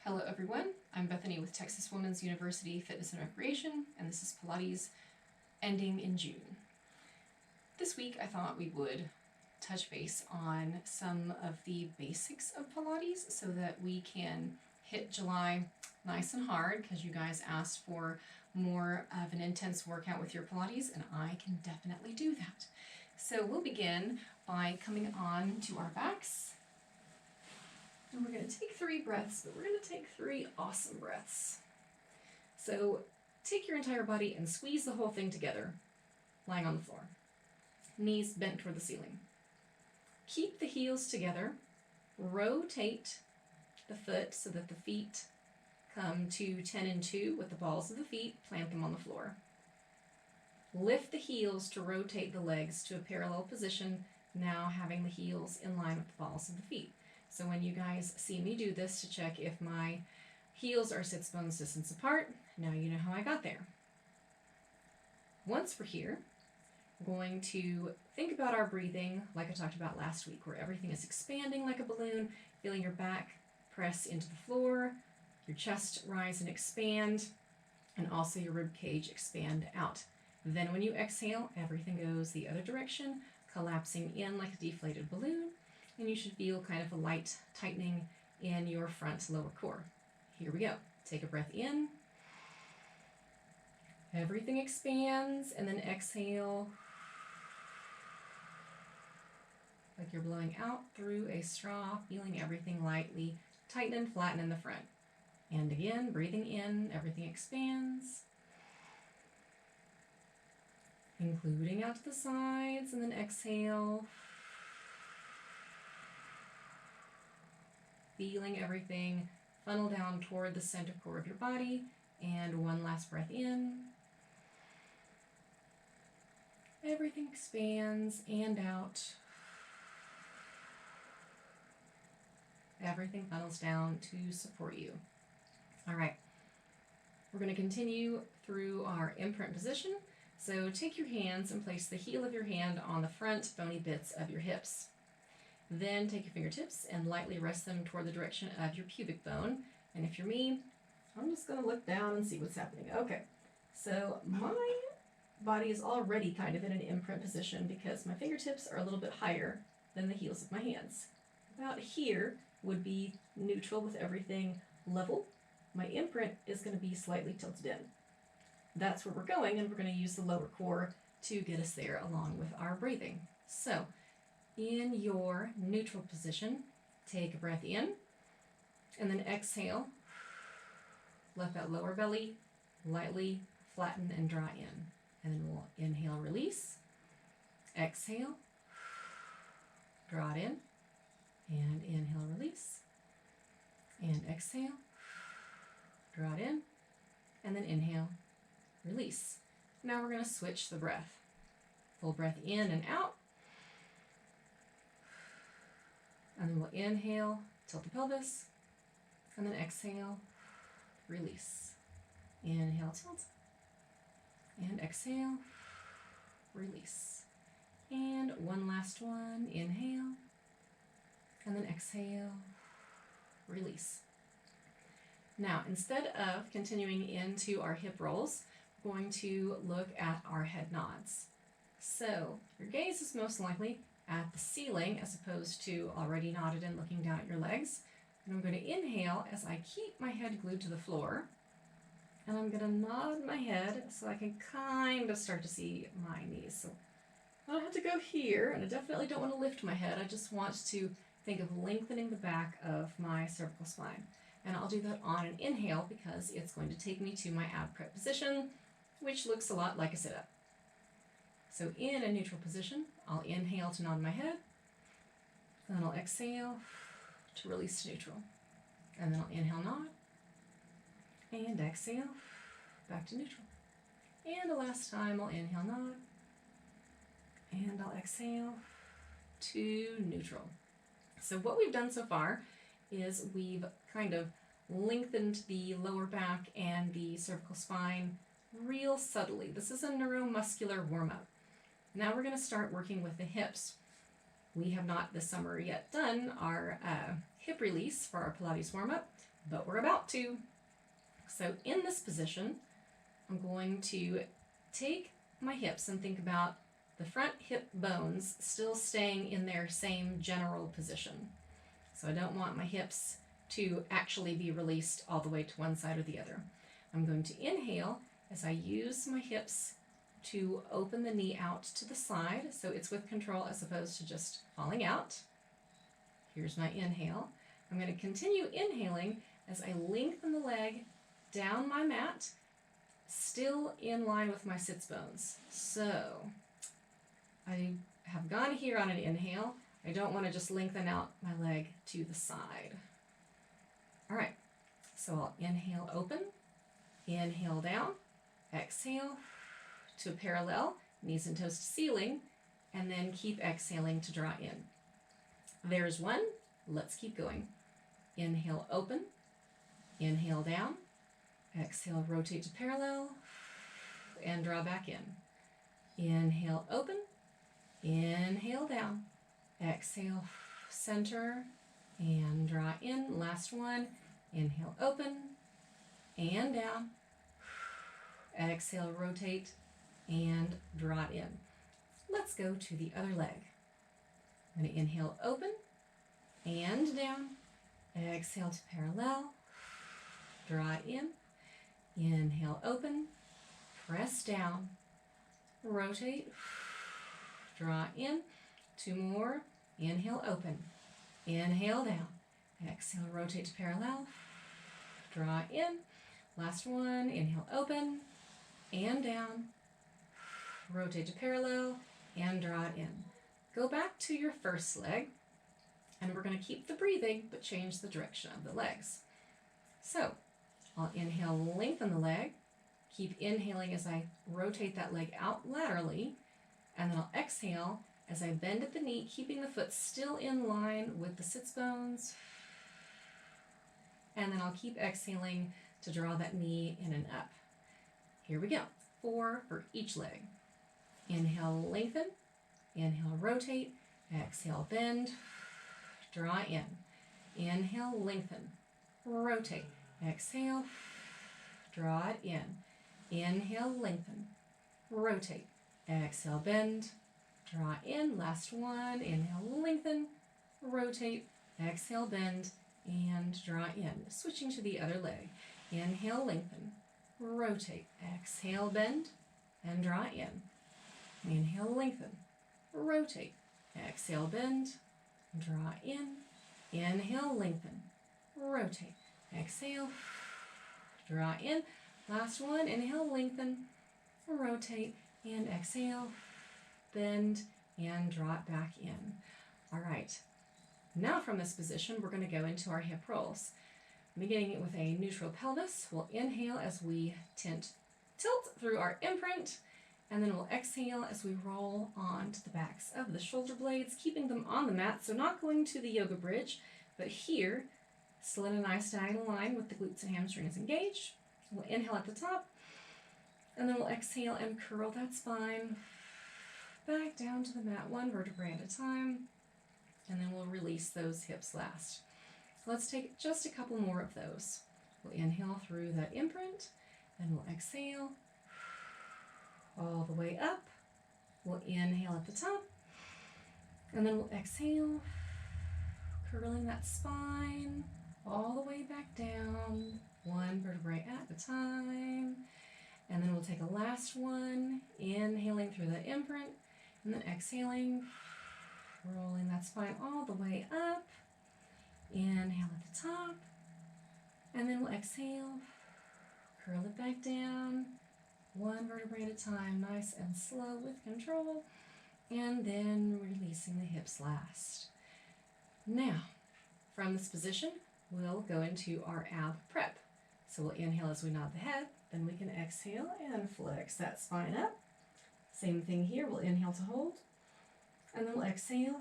Hello everyone, I'm Bethany with Texas Women's University Fitness and Recreation, and this is Pilates ending in June. This week I thought we would touch base on some of the basics of Pilates so that we can hit July nice and hard, because you guys asked for more of an intense workout with your Pilates, and I can definitely do that. So we'll begin by coming on to our backs. And we're going to take 3 breaths, but we're going to take 3 awesome breaths. So take your entire body and squeeze the whole thing together, lying on the floor. Knees bent toward the ceiling. Keep the heels together. Rotate the foot so that the feet come to 10 and 2 with the balls of the feet. Plant them on the floor. Lift the heels to rotate the legs to a parallel position, now having the heels in line with the balls of the feet. So when you guys see me do this to check if my heels are sits bones distance apart, now you know how I got there. Once we're here, we're going to think about our breathing like I talked about last week, where everything is expanding like a balloon, feeling your back press into the floor, your chest rise and expand, and also your rib cage expand out. Then when you exhale, everything goes the other direction, collapsing in like a deflated balloon. And you should feel kind of a light tightening in your front lower core. Here we go. Take a breath in. Everything expands, and then exhale like you're blowing out through a straw, feeling everything lightly tighten and flatten in the front. And again, breathing in, everything expands, including out to the sides, and then exhale. Feeling everything funnel down toward the center core of your body. And one last breath in. Everything expands and out. Everything funnels down to support you. All right. We're going to continue through our imprint position. So take your hands and place the heel of your hand on the front bony bits of your hips. Then take your fingertips and lightly rest them toward the direction of your pubic bone. And if you're me, I'm just going to look down and see what's happening. Okay, so my body is already kind of in an imprint position because my fingertips are a little bit higher than the heels of my hands. About here would be neutral with everything level. My imprint is going to be slightly tilted in. That's where we're going, and we're going to use the lower core to get us there along with our breathing. So in your neutral position, take a breath in, and then exhale. Let that lower belly lightly flatten and draw in. And then we'll inhale, release, exhale, draw it in, and inhale, release, and exhale, draw it in, and then inhale, release. Now we're going to switch the breath. Full breath in and out. And then we'll inhale, tilt the pelvis, and then exhale, release. Inhale, tilt, and exhale, release. And one last one, inhale, and then exhale, release. Now, instead of continuing into our hip rolls, we're going to look at our head nods. So your gaze is most likely at the ceiling as opposed to already nodded and looking down at your legs. And I'm going to inhale as I keep my head glued to the floor. And I'm going to nod my head so I can kind of start to see my knees. So I don't have to go here, and I definitely don't want to lift my head. I just want to think of lengthening the back of my cervical spine. And I'll do that on an inhale because it's going to take me to my ab prep position, which looks a lot like a sit-up. So in a neutral position, I'll inhale to nod my head, and then I'll exhale to release to neutral. And then I'll inhale, nod, and exhale, back to neutral. And the last time I'll inhale, nod, and I'll exhale to neutral. So what we've done so far is we've kind of lengthened the lower back and the cervical spine real subtly. This is a neuromuscular warm-up. Now we're going to start working with the hips. We have not this summer yet done our hip release for our Pilates warm-up, but we're about to. So in this position, I'm going to take my hips and think about the front hip bones still staying in their same general position. So I don't want my hips to actually be released all the way to one side or the other. I'm going to inhale as I use my hips to open the knee out to the side, so it's with control as opposed to just falling out. Here's my inhale. I'm going to continue inhaling as I lengthen the leg down my mat, still in line with my sits bones. So I have gone here on an inhale. I don't want to just lengthen out my leg to the side. All right, so I'll inhale open, inhale down, exhale to parallel, knees and toes to ceiling, and then keep exhaling to draw in. There's one. Let's keep going. Inhale open, inhale down, exhale rotate to parallel, and draw back in. Inhale open, inhale down, exhale center, and draw in. Last one. Inhale open, and down, exhale rotate, and draw it in. Let's go to the other leg. I'm going to inhale open and down, exhale to parallel, draw it in, inhale open, press down, rotate, draw in, two more, inhale open, inhale down, exhale rotate to parallel, draw in, last one, inhale open and down, rotate to parallel, and draw it in. Go back to your first leg, and we're going to keep the breathing, but change the direction of the legs. So, I'll inhale, lengthen the leg, keep inhaling as I rotate that leg out laterally, and then I'll exhale as I bend at the knee, keeping the foot still in line with the sits bones, and then I'll keep exhaling to draw that knee in and up. Here we go. 4 for each leg. Inhale, lengthen. Inhale, rotate. Exhale, bend. Draw in. Inhale, lengthen. Rotate. Exhale. Draw it in. Inhale, lengthen. Rotate. Exhale, bend. Draw in. Last one. Inhale, lengthen. Rotate. Exhale, bend. And draw in. Switching to the other leg. Inhale, lengthen. Rotate. Exhale, bend. And draw in. Inhale, lengthen. Rotate. Exhale, bend. Draw in. Inhale, lengthen. Rotate. Exhale. Draw in. Last one. Inhale, lengthen. Rotate. And exhale. Bend. And draw it back in. All right. Now from this position, we're going to go into our hip rolls. Beginning with a neutral pelvis, we'll inhale as we tilt through our imprint, and then we'll exhale as we roll onto the backs of the shoulder blades, keeping them on the mat, so not going to the yoga bridge, but here, still in a nice diagonal line with the glutes and hamstrings engaged. We'll inhale at the top, and then we'll exhale and curl that spine back down to the mat, one vertebrae at a time, and then we'll release those hips last. Let's take just a couple more of those. We'll inhale through that imprint, and we'll exhale all the way up. We'll inhale at the top, and then we'll exhale, curling that spine all the way back down, one vertebrae at a time. And then we'll take a last one, inhaling through the imprint, and then exhaling, rolling that spine all the way up. Inhale at the top, and then we'll exhale, curl it back down, one vertebrae at a time, nice and slow with control, and then releasing the hips last. Now, from this position, we'll go into our ab prep. So we'll inhale as we nod the head, then we can exhale and flex that spine up. Same thing here, we'll inhale to hold, and then we'll exhale,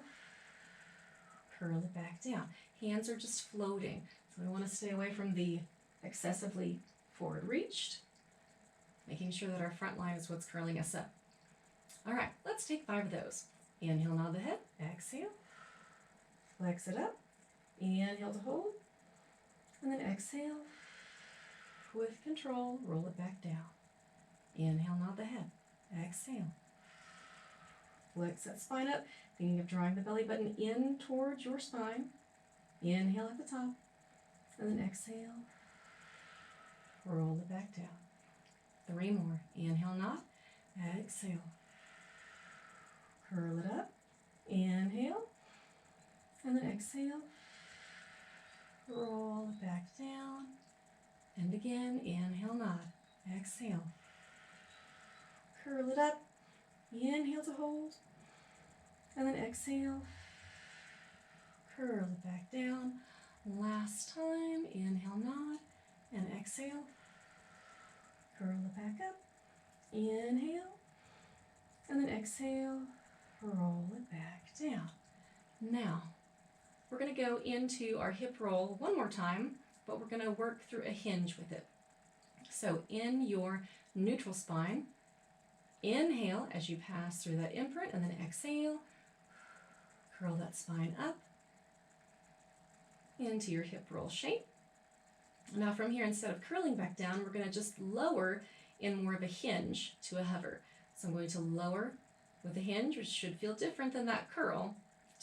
curl it back down. Hands are just floating, so we want to stay away from the excessively forward reached, making sure that our front line is what's curling us up. All right, let's take 5 of those. Inhale, nod the head, exhale, flex it up, inhale to hold, And then exhale. With control, roll it back down. Inhale, nod the head. Exhale. Flex that spine up, thinking of drawing the belly button in towards your spine. Inhale at the top. And then exhale. Roll it back down. 3 more. Inhale, nod. Exhale. Curl it up. Inhale. And then exhale. Roll it back down. And again, inhale, nod. Exhale. Curl it up. Inhale to hold. And then exhale. Curl it back down. Last time. Inhale, nod. And exhale. Curl it back up. Inhale. And then exhale. Roll it back down. Now, we're going to go into our hip roll one more time, but we're going to work through a hinge with it. So in your neutral spine, inhale as you pass through that imprint, and then exhale. Curl that spine up into your hip roll shape. Now from here, instead of curling back down, we're going to just lower in more of a hinge to a hover. So I'm going to lower with a hinge, which should feel different than that curl,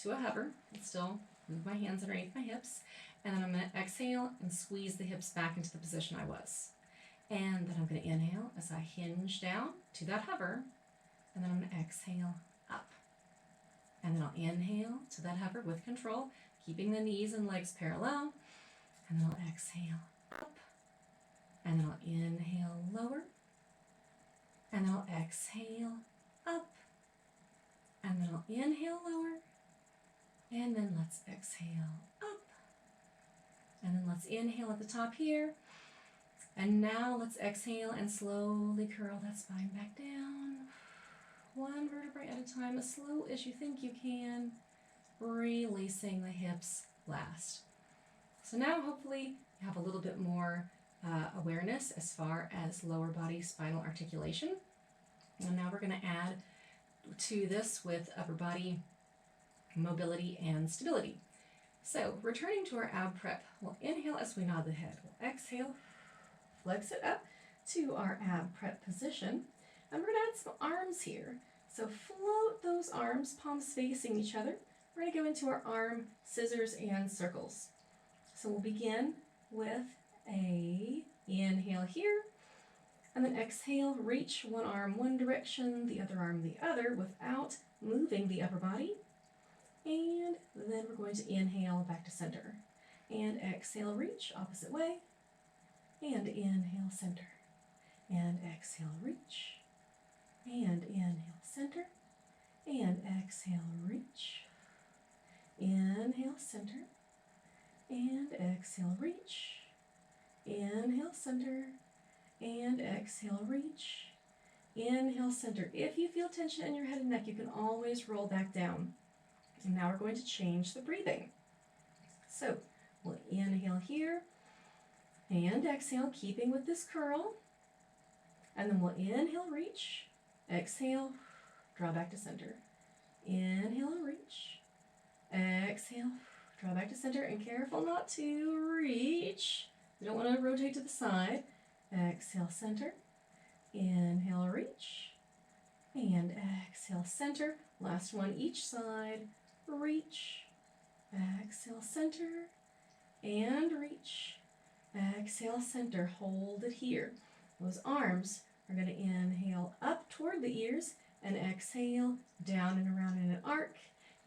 to a hover, and still move my hands underneath my hips. And then I'm going to exhale and squeeze the hips back into the position I was. And then I'm going to inhale as I hinge down to that hover. And then I'm going to exhale up. And then I'll inhale to that hover with control, keeping the knees and legs parallel. And then I'll exhale up. And then I'll inhale lower. And then I'll exhale up. And then I'll inhale lower. And then let's exhale up. And then let's inhale at the top here. And now let's exhale and slowly curl that spine back down. 1 vertebrae at a time, as slow as you think you can, releasing the hips last. So now hopefully you have a little bit more awareness as far as lower body spinal articulation. And now we're going to add to this with upper body mobility and stability. So returning to our ab prep, we'll inhale as we nod the head. We'll exhale, flex it up to our ab prep position. And we're going to add some arms here. So float those arms, palms facing each other. We're going to go into our arm scissors and circles. So we'll begin with a inhale here, and then exhale, reach one arm one direction, the other arm the other, without moving the upper body. And then we're going to inhale back to center. And exhale, reach opposite way. And inhale, center. And exhale, reach. And inhale, center. And exhale, reach. Inhale, center. And exhale, reach. Inhale, center. And exhale, reach. Inhale, center. If you feel tension in your head and neck, you can always roll back down. And now we're going to change the breathing. So we'll inhale here and exhale, keeping with this curl. And then we'll inhale, reach. Exhale, draw back to center. Inhale and reach. Exhale, draw back to center. And careful not to reach. You don't want to rotate to the side. Exhale, center. Inhale, reach. And exhale, center. Last one each side. Reach. Exhale, center. And reach. Exhale, center. Hold it here. Those arms are going to inhale up toward the ears and exhale down and around in an arc,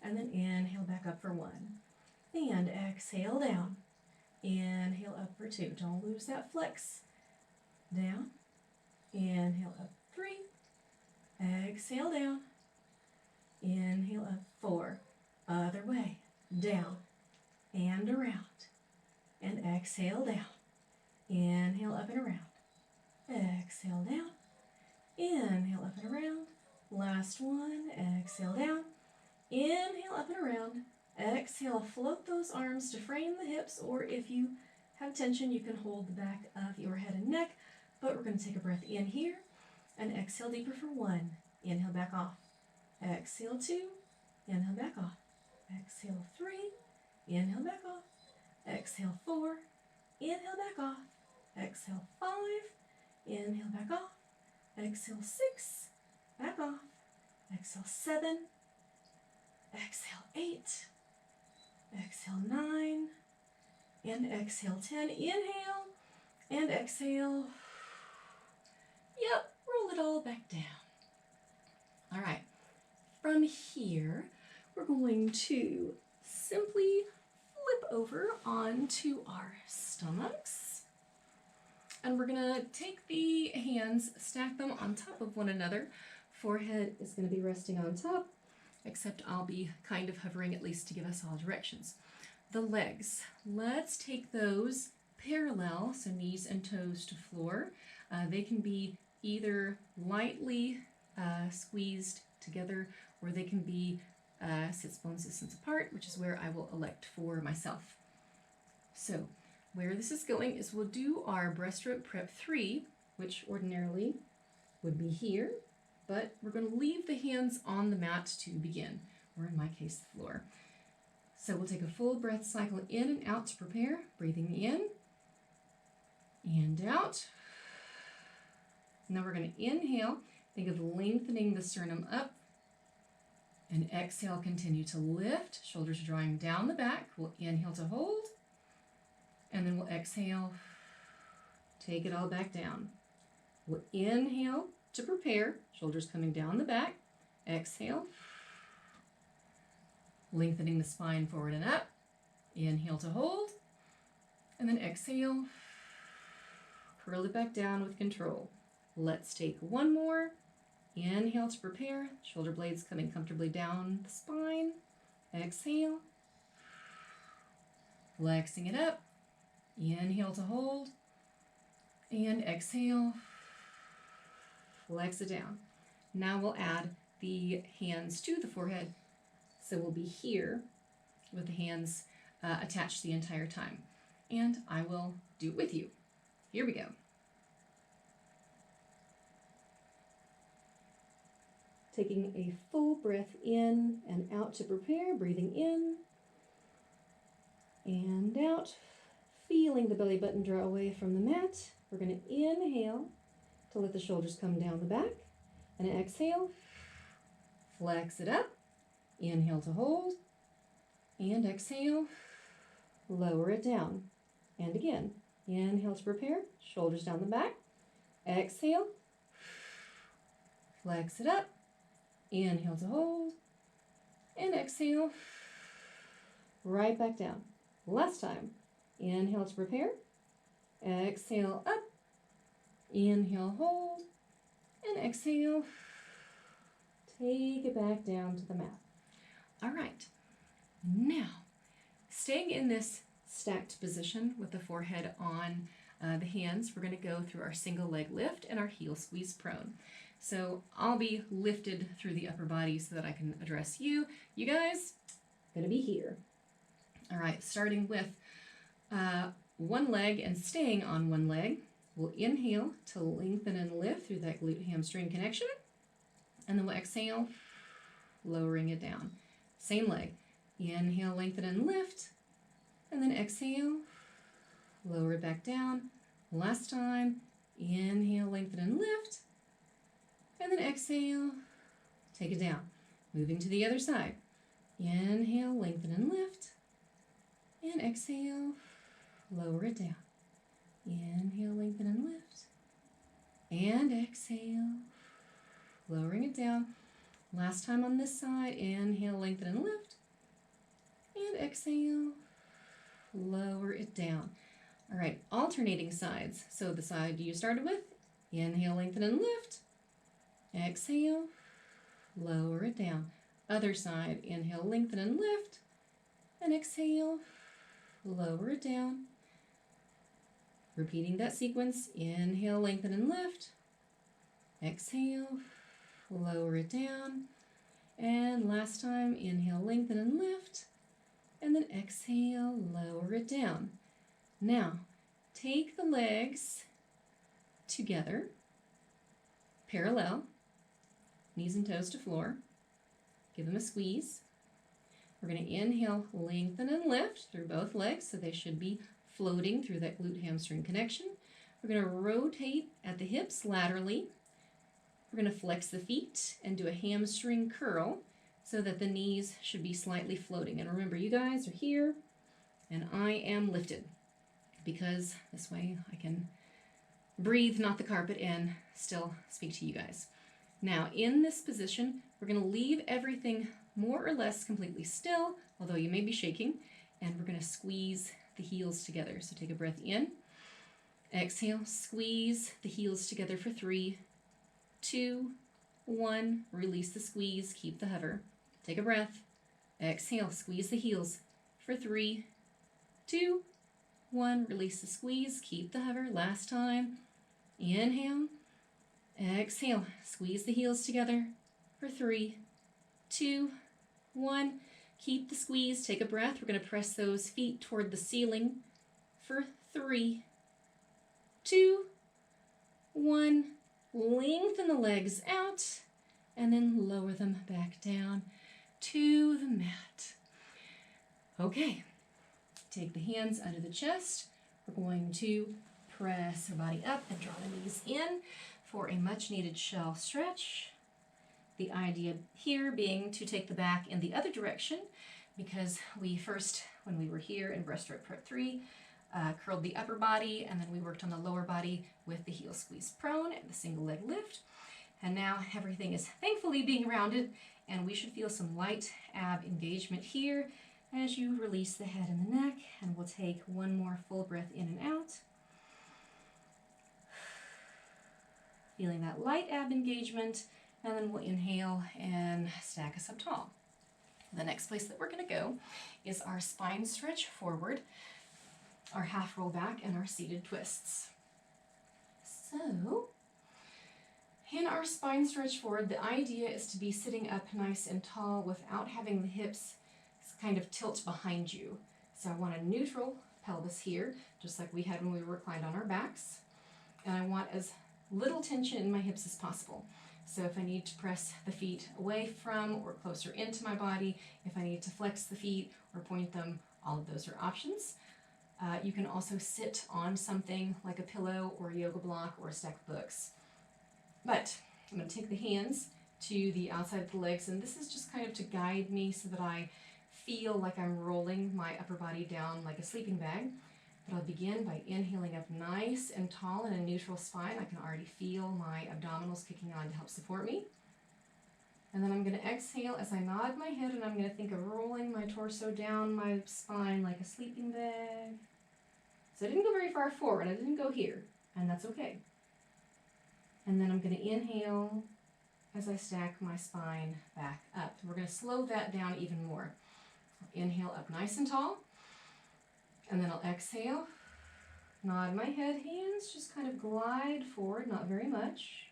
and then inhale back up for 1. And exhale down. Inhale up for 2. Don't lose that flex. Down. Inhale up 3. Exhale down. Inhale up 4. Other way. Down and around. And exhale down. Inhale up and around. Exhale down. Inhale up and around. Last one. Exhale down. Inhale up and around. Exhale. Float those arms to frame the hips, or if you have tension, you can hold the back of your head and neck. But we're going to take a breath in here and exhale deeper for 1. Inhale back off. Exhale 2. Inhale back off. Exhale 3. Inhale back off. Exhale 4. inhale back off, exhale 5, inhale back off, exhale 6, back off, exhale 7, exhale 8, exhale 9, and exhale 10. Inhale and exhale. Yep, roll it all back down. All right, from here, we're going to simply flip over onto our stomachs. And we're gonna take the hands, stack them on top of one another. Forehead is gonna be resting on top, except I'll be kind of hovering at least to give us all directions. The legs, let's take those parallel, so knees and toes to floor. They can be either lightly squeezed together, or they can be sits bones distance apart, which is where I will elect for myself. So where this is going is we'll do our breaststroke prep 3, which ordinarily would be here, but we're going to leave the hands on the mat to begin, or in my case, the floor. So we'll take a full breath cycle in and out to prepare, breathing in and out. Now we're going to inhale, think of lengthening the sternum up, and exhale, continue to lift, shoulders drawing down the back. We'll inhale to hold, and then we'll exhale, take it all back down. We'll inhale to prepare, shoulders coming down the back, exhale, lengthening the spine forward and up, inhale to hold, and then exhale, curl it back down with control. Let's take one more. Inhale to prepare, shoulder blades coming comfortably down the spine. Exhale, flexing it up. Inhale to hold, and exhale, flex it down. Now we'll add the hands to the forehead, so we'll be here with the hands attached the entire time. And I will do it with you. Here we go. Taking a full breath in and out to prepare, breathing in and out, feeling the belly button draw away from the mat. We're going to inhale to let the shoulders come down the back, and exhale, flex it up, inhale to hold, and exhale, lower it down. And again, inhale to prepare, shoulders down the back, exhale, flex it up, inhale to hold, and exhale, right back down. Last time. Inhale to prepare, exhale up, inhale, hold, and exhale, take it back down to the mat. All right, now, staying in this stacked position with the forehead on the hands, we're going to go through our single leg lift and our heel squeeze prone. So I'll be lifted through the upper body so that I can address you. You guys, gonna be here. All right, starting with one leg and staying on one leg. We'll inhale to lengthen and lift through that glute hamstring connection. And then we'll exhale, lowering it down. Same leg. Inhale, lengthen and lift. And then exhale, lower it back down. Last time, inhale, lengthen and lift. And then exhale, take it down. Moving to the other side. Inhale, lengthen and lift. And exhale, lower it down. Inhale, lengthen and lift. And exhale, lowering it down. Last time on this side. Inhale, lengthen and lift. And exhale, lower it down. All right, alternating sides. So the side you started with, inhale, lengthen and lift. Exhale, lower it down. Other side, inhale, lengthen and lift. And exhale, lower it down. Repeating that sequence, inhale, lengthen and lift. Exhale, lower it down. And last time, inhale, lengthen and lift. And then exhale, lower it down. Now, take the legs together, parallel, knees and toes to floor. Give them a squeeze. We're going to inhale, lengthen and lift through both legs, so they should be floating through that glute hamstring connection. We're going to rotate at the hips laterally. We're going to flex the feet and do a hamstring curl so that the knees should be slightly floating. And remember, you guys are here and I am lifted, because this way I can breathe, not the carpet, and still speak to you guys. Now, in this position, we're going to leave everything more or less completely still, although you may be shaking, and we're going to squeeze the heels together. So take a breath in, exhale, squeeze the heels together for 3, 2, 1, release the squeeze, keep the hover. Take a breath, exhale, squeeze the heels for 3, 2, 1, release the squeeze, keep the hover. Last time, inhale, exhale, squeeze the heels together for 3, 2, 1, keep the squeeze, take a breath. We're going to press those feet toward the ceiling for 3, 2, 1, lengthen the legs out, and then lower them back down to the mat. Okay, take the hands under the chest. We're going to press our body up and draw the knees in for a much needed shell stretch. The idea here being to take the back in the other direction, because we first, when we were here in breaststroke part 3, curled the upper body, and then we worked on the lower body with the heel squeeze prone and the single leg lift. And now everything is thankfully being rounded, and we should feel some light ab engagement here as you release the head and the neck. And we'll take one more full breath in and out. Feeling that light ab engagement, and then we'll inhale and stack us up tall. The next place that we're going to go is our spine stretch forward, our half roll back, and our seated twists. So, in our spine stretch forward, the idea is to be sitting up nice and tall without having the hips kind of tilt behind you. So I want a neutral pelvis here, just like we had when we reclined on our backs. And I want as little tension in my hips as possible. So if I need to press the feet away from or closer into my body, if I need to flex the feet or point them, all of those are options. You can also sit on something like a pillow or a yoga block or a stack of books. But I'm going to take the hands to the outside of the legs, and this is just kind of to guide me so that I feel like I'm rolling my upper body down like a sleeping bag. But I'll begin by inhaling up nice and tall in a neutral spine. I can already feel my abdominals kicking on to help support me. And then I'm going to exhale as I nod my head, and I'm going to think of rolling my torso down my spine like a sleeping bag. So I didn't go very far forward. I didn't go here, and that's okay. And then I'm going to inhale as I stack my spine back up. We're going to slow that down even more. Inhale up nice and tall, and then I'll exhale, nod my head, hands just kind of glide forward, not very much,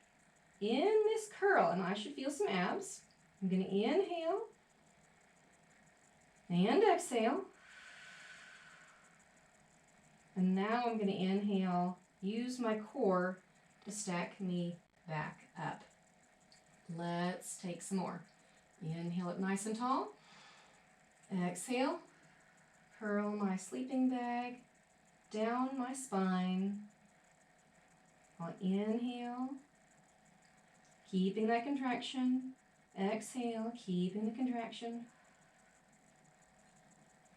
in this curl, and I should feel some abs. I'm going to inhale and exhale, and now I'm going to inhale, use my core to stack me back up. Let's take some more. Inhale up nice and tall. Exhale, curl my sleeping bag down my spine. I'll inhale, keeping that contraction. Exhale, keeping the contraction.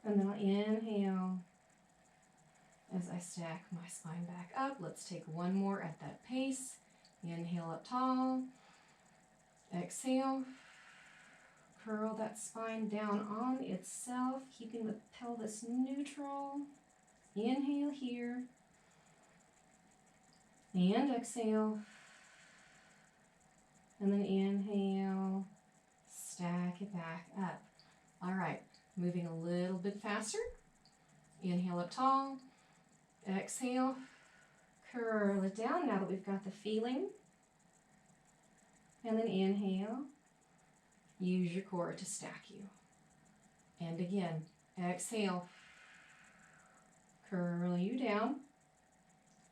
And then I'll inhale as I stack my spine back up. Let's take one more at that pace. Inhale up tall. Exhale. Curl that spine down on itself, keeping the pelvis neutral. Inhale here. And exhale. And then inhale. Stack it back up. All right, moving a little bit faster. Inhale up tall. Exhale. Curl it down now that we've got the feeling. And then inhale. Use your core to stack you. And again, exhale. Curl you down.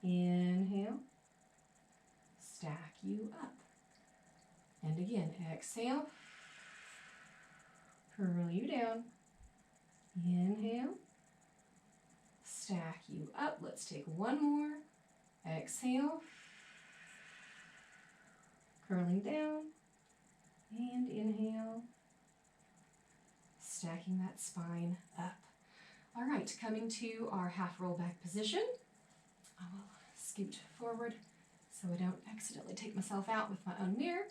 Inhale. Stack you up. And again, exhale. Curl you down. Inhale. stack you up. Let's take one more. Exhale. Curling down. And inhale. Stacking that spine up. All right, coming to our half roll back position. I will scoot forward so I don't accidentally take myself out with my own mirror.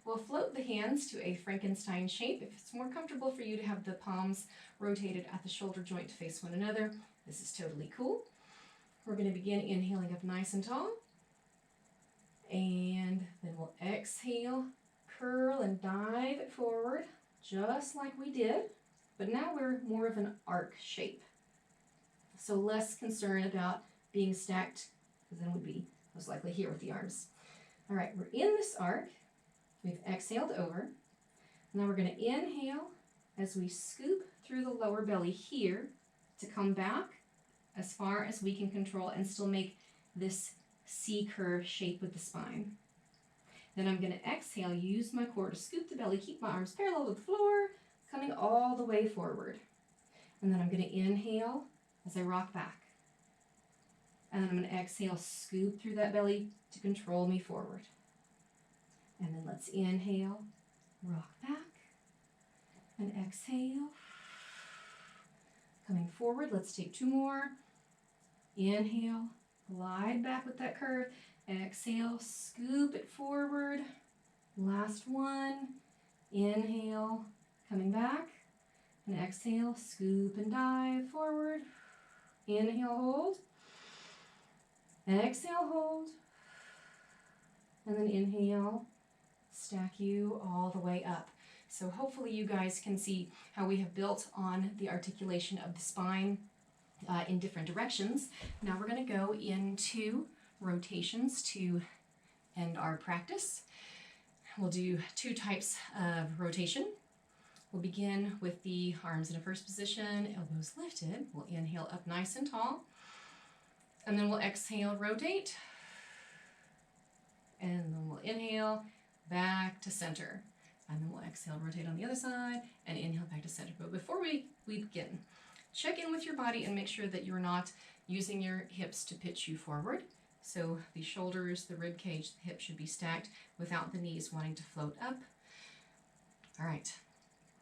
We'll float the hands to a Frankenstein shape. If it's more comfortable for you to have the palms rotated at the shoulder joint to face one another, this is totally cool. We're going to begin inhaling up nice and tall. And then we'll exhale, curl and dive it forward, just like we did. But now we're more of an arc shape. So less concerned about being stacked, because then we'd be most likely here with the arms. All right, we're in this arc. We've exhaled over. Now we're going to inhale as we scoop through the lower belly here to come back as far as we can control and still make this C-curve shape with the spine. Then I'm going to exhale, use my core to scoop the belly, keep my arms parallel with the floor, coming all the way forward. And then I'm going to inhale as I rock back. And then I'm going to exhale, scoop through that belly to control me forward. And then let's inhale, rock back, and exhale. Coming forward, let's take two more. Inhale, glide back with that curve. Exhale, scoop it forward. Last one. Inhale, coming back. And exhale, scoop and dive forward. Inhale, hold. Exhale, hold. And then inhale, stack you all the way up. So hopefully you guys can see how we have built on the articulation of the spine in different directions. Now we're going to go into rotations to end our practice. We'll do two types of rotation. We'll begin with the arms in a first position, elbows lifted. We'll inhale up nice and tall. And then we'll exhale, rotate. And then we'll inhale, back to center. And then we'll exhale, rotate on the other side, and inhale back to center. But before we begin, check in with your body and make sure that you're not using your hips to pitch you forward. So the shoulders, the rib cage, the hips should be stacked without the knees wanting to float up. All right.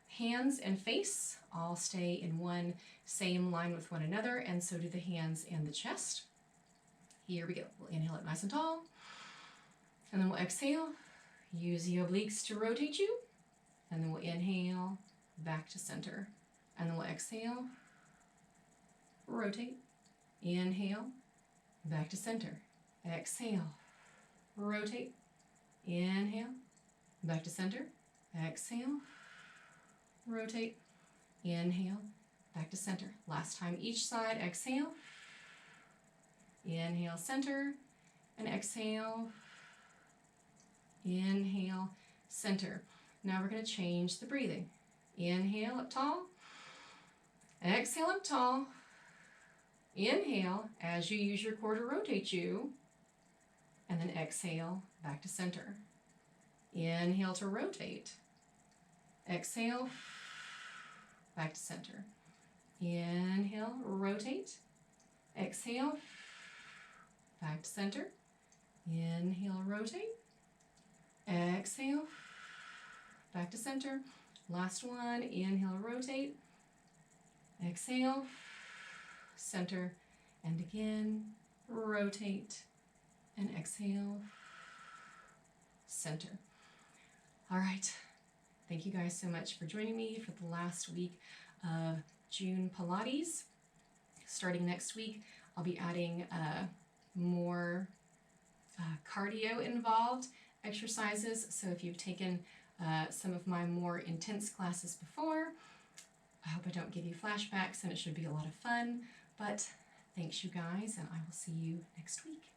Hands and face all stay in one same line with one another, and so do the hands and the chest. Here we go. We'll inhale up nice and tall. And then we'll exhale. Use the obliques to rotate you. And then we'll inhale back to center. And then we'll exhale. Rotate. Inhale. Back to center. Exhale. Rotate. Inhale. Back to center. Exhale. Rotate. Inhale. Back to center. Last time each side. Exhale. Inhale, center. And exhale. Inhale, center. Now we're going to change the breathing. Inhale up tall. Exhale up tall. Inhale as you use your core to rotate you. And then exhale back to center. Inhale to rotate. Exhale back to center. Inhale, rotate. Exhale back to center. Inhale, rotate. Exhale, back to center. Last one, inhale, rotate. Exhale, center, and again, rotate, and exhale, center. All right, thank you guys so much for joining me for the last week of June Pilates. Starting next week, I'll be adding more cardio involved exercises. So if you've taken some of my more intense classes before, I hope I don't give you flashbacks, and it should be a lot of fun. But thanks, you guys, and I will see you next week.